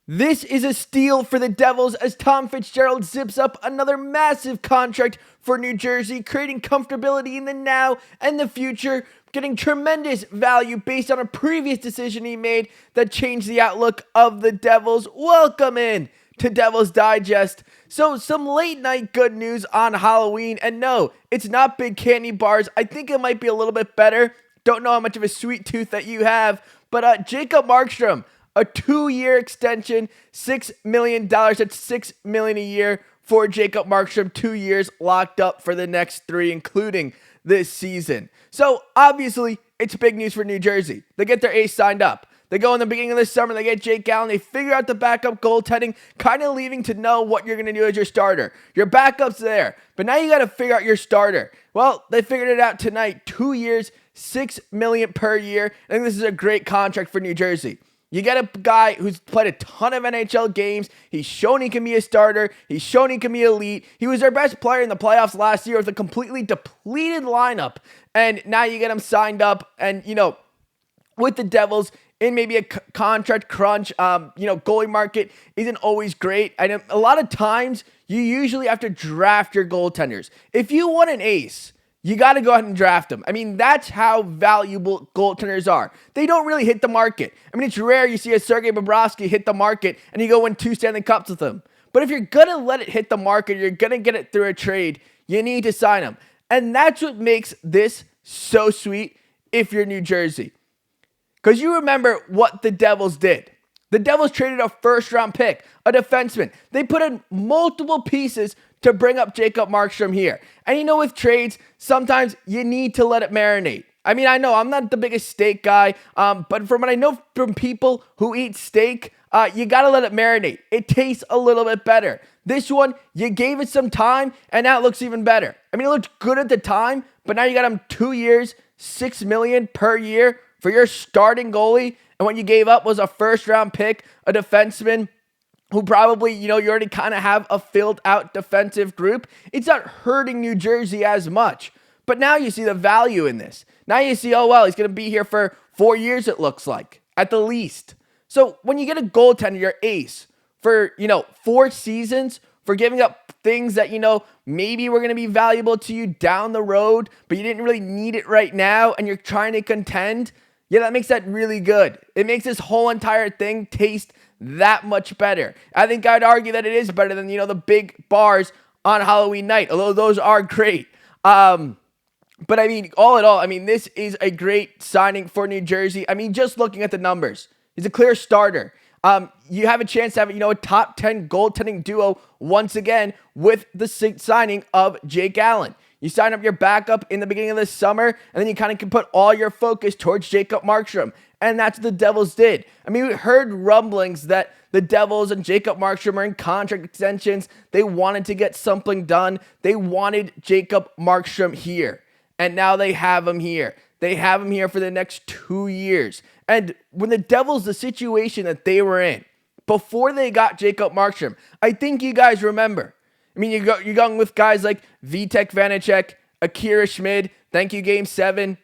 This is a steal for the Devils as Tom Fitzgerald zips up another massive contract for New Jersey, creating comfortability in the now and the future, getting tremendous value based on a previous decision he made that changed the outlook of the Devils. Welcome in to Devils Digest. So some late night good news on Halloween, and no, it's not big candy bars. I think it might be a little bit better. Don't know how much of a sweet tooth that you have, but Jacob Markstrom, a 2-year extension, $6 million. That's $6 million a year for Jacob Markstrom. 2 years locked up for the next 3, including this season. So obviously, it's big news for New Jersey. They get their ace signed up. They go in the beginning of the summer, they get Jake Allen, they figure out the backup goaltending, kind of leaving to know what you're going to do as your starter. Your backup's there, but now you got to figure out your starter. Well, they figured it out tonight. 2 years, $6 million per year. I think this is a great contract for New Jersey. You get a guy who's played a ton of NHL games. He's shown he can be a starter. He's shown he can be elite. He was their best player in the playoffs last year with a completely depleted lineup. And now you get him signed up. And, with the Devils in maybe a contract crunch, goalie market isn't always great. And a lot of times, you usually have to draft your goaltenders. If you want an ace, you got to go ahead and draft them. I mean, that's how valuable goaltenders are. They don't really hit the market. I mean, it's rare you see a Sergei Bobrovsky hit the market and you go win 2 Stanley Cups with him. But if you're going to let it hit the market, you're going to get it through a trade, you need to sign them. And that's what makes this so sweet if you're New Jersey. Because you remember what the Devils did. The Devils traded a first-round pick, a defenseman. They put in multiple pieces to bring up Jacob Markstrom here. And with trades, sometimes you need to let it marinate. I mean, I know I'm not the biggest steak guy, but from what I know from people who eat steak, you got to let it marinate. It tastes a little bit better. This one, you gave it some time, and now it looks even better. I mean, it looked good at the time, but now you got him 2 years, $6 million per year for your starting goalie, and what you gave up was a first-round pick, a defenseman, who probably, you already kind of have a filled out defensive group. It's not hurting New Jersey as much. But now you see the value in this. Now you see, oh, well, he's going to be here for 4 years, it looks like, at the least. So when you get a goaltender, your ace, for, 4 seasons, for giving up things that, maybe were going to be valuable to you down the road, but you didn't really need it right now, and you're trying to contend, yeah, that makes that really good. It makes this whole entire thing taste that much better. I think I'd argue that it is better than, the big bars on Halloween night, although those are great. But I mean, all in all, this is a great signing for New Jersey. I mean, just looking at the numbers, he's a clear starter. You have a chance to have, a top 10 goaltending duo once again with the signing of Jake Allen. You sign up your backup in the beginning of the summer, and then you kind of can put all your focus towards Jacob Markstrom. And that's what the Devils did. I mean, we heard rumblings that the Devils and Jacob Markstrom are in contract extensions. They wanted to get something done. They wanted Jacob Markstrom here. And now they have him here. They have him here for the next 2 years. And when the Devils, the situation that they were in, before they got Jacob Markstrom, I think you guys remember. I mean, you're going with guys like Vitek Vanacek, Akira Schmid, thank you, Game 7.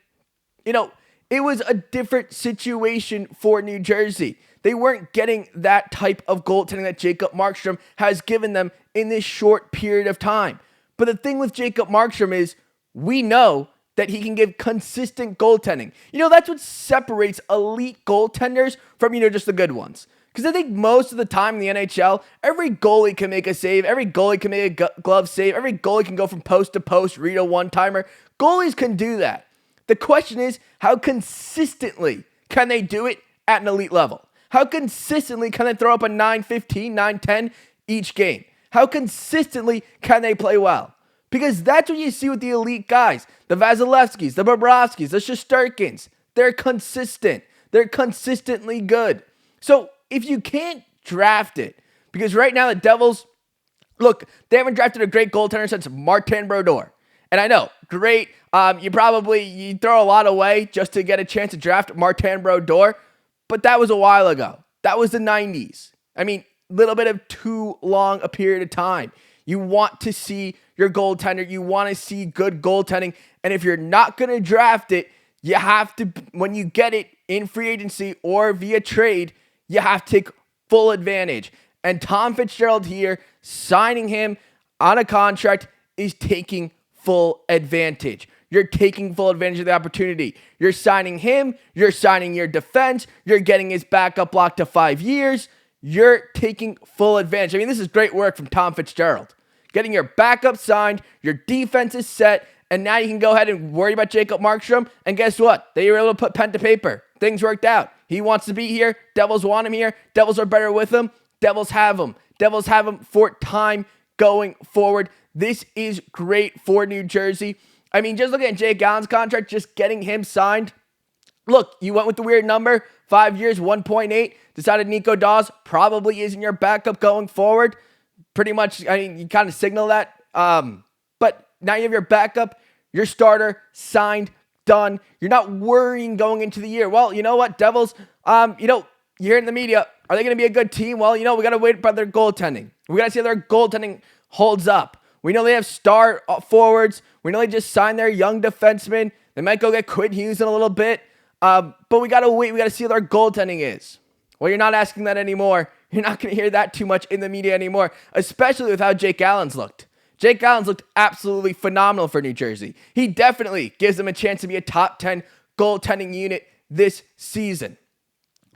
It was a different situation for New Jersey. They weren't getting that type of goaltending that Jacob Markstrom has given them in this short period of time. But the thing with Jacob Markstrom is we know that he can give consistent goaltending. That's what separates elite goaltenders from, just the good ones. Because I think most of the time in the NHL, every goalie can make a save. Every goalie can make a glove save. Every goalie can go from post to post, read a one-timer. Goalies can do that. The question is, how consistently can they do it at an elite level? How consistently can they throw up a 9-15, 9-10 each game? How consistently can they play well? Because that's what you see with the elite guys. The Vasilevskis, the Bobrovskis, the Shesterkins. They're consistent. They're consistently good. So if you can't draft it, because right now the Devils, look, they haven't drafted a great goaltender since Martin Brodeur. And I know, great, you throw a lot away just to get a chance to draft Martin Brodeur, but that was a while ago. That was the 90s. I mean, a little bit of too long a period of time. You want to see your goaltender. You want to see good goaltending. And if you're not going to draft it, you have to, when you get it in free agency or via trade, you have to take full advantage. And Tom Fitzgerald here, signing him on a contract, is taking full advantage. You're taking full advantage of the opportunity. You're signing him. You're signing your defense. You're getting his backup locked to 5 years. You're taking full advantage. I mean, this is great work from Tom Fitzgerald. Getting your backup signed, your defense is set, and now you can go ahead and worry about Jacob Markstrom. And guess what? They were able to put pen to paper. Things worked out. He wants to be here. Devils want him here. Devils are better with him. Devils have him. Devils have him for time going forward. This is great for New Jersey. I mean, just looking at Jake Allen's contract, just getting him signed. Look, you went with the weird number, 5 years, 1.8. Decided Nico Daws probably isn't your backup going forward. Pretty much, I mean, you kind of signal that. But now you have your backup, your starter, signed, done. You're not worrying going into the year. Well, you know what, Devils, you hear in the media, are they going to be a good team? Well, we got to wait about their goaltending. We got to see how their goaltending holds up. We know they have star forwards. We know they just signed their young defenseman. They might go get Quinn Hughes in a little bit. But we got to wait. We got to see what their goaltending is. Well, you're not asking that anymore. You're not going to hear that too much in the media anymore, especially with how Jake Allen's looked. Jake Allen's looked absolutely phenomenal for New Jersey. He definitely gives them a chance to be a top 10 goaltending unit this season.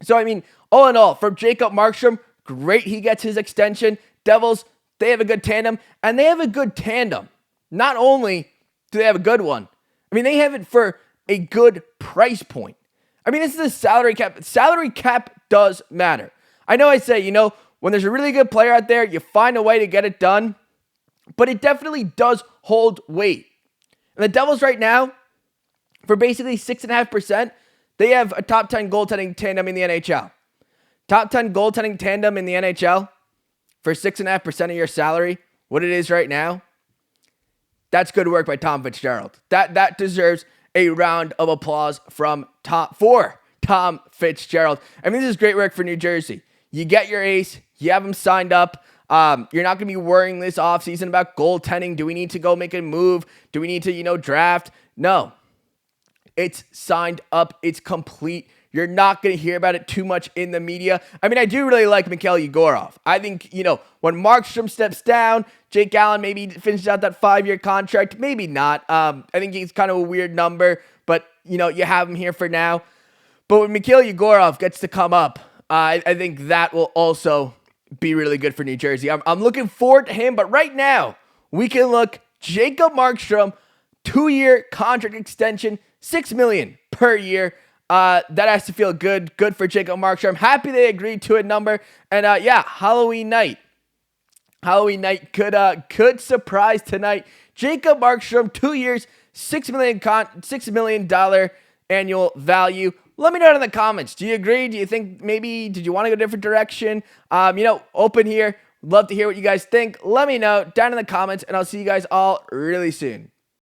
So, I mean, all in all, from Jacob Markstrom, great he gets his extension. Devils, they have a good tandem, and they have a good tandem. Not only do they have a good one, I mean, they have it for a good price point. I mean, this is a salary cap. Salary cap does matter. I know I say, when there's a really good player out there, you find a way to get it done, but it definitely does hold weight. And the Devils right now, for basically 6.5%, they have a top 10 goaltending tandem in the NHL. Top 10 goaltending tandem in the NHL for 6.5% of your salary, what it is right now, that's good work by Tom Fitzgerald. That deserves a round of applause from Tom Fitzgerald. I mean, this is great work for New Jersey. You get your ace. You have him signed up. You're not going to be worrying this offseason about goaltending. Do we need to go make a move? Do we need to, draft? No. It's signed up. It's complete. You're not going to hear about it too much in the media. I mean, I do really like Mikhail Yegorov. I think, when Markstrom steps down, Jake Allen maybe finishes out that 5-year contract. Maybe not. I think he's kind of a weird number, but, you have him here for now. But when Mikhail Yegorov gets to come up, I think that will also be really good for New Jersey. I'm looking forward to him, but right now, we can look Jacob Markstrom, 2-year contract extension, $6 million per year. That has to feel good for Jacob Markstrom. I'm happy they agreed to a number. And Halloween night could surprise tonight. Jacob Markstrom, 2 years, $6 million annual value. Let me know in the comments. Do you agree? Do you think did you want to go a different direction? Open here. Love to hear what you guys think. Let me know down in the comments, and I'll see you guys all really soon.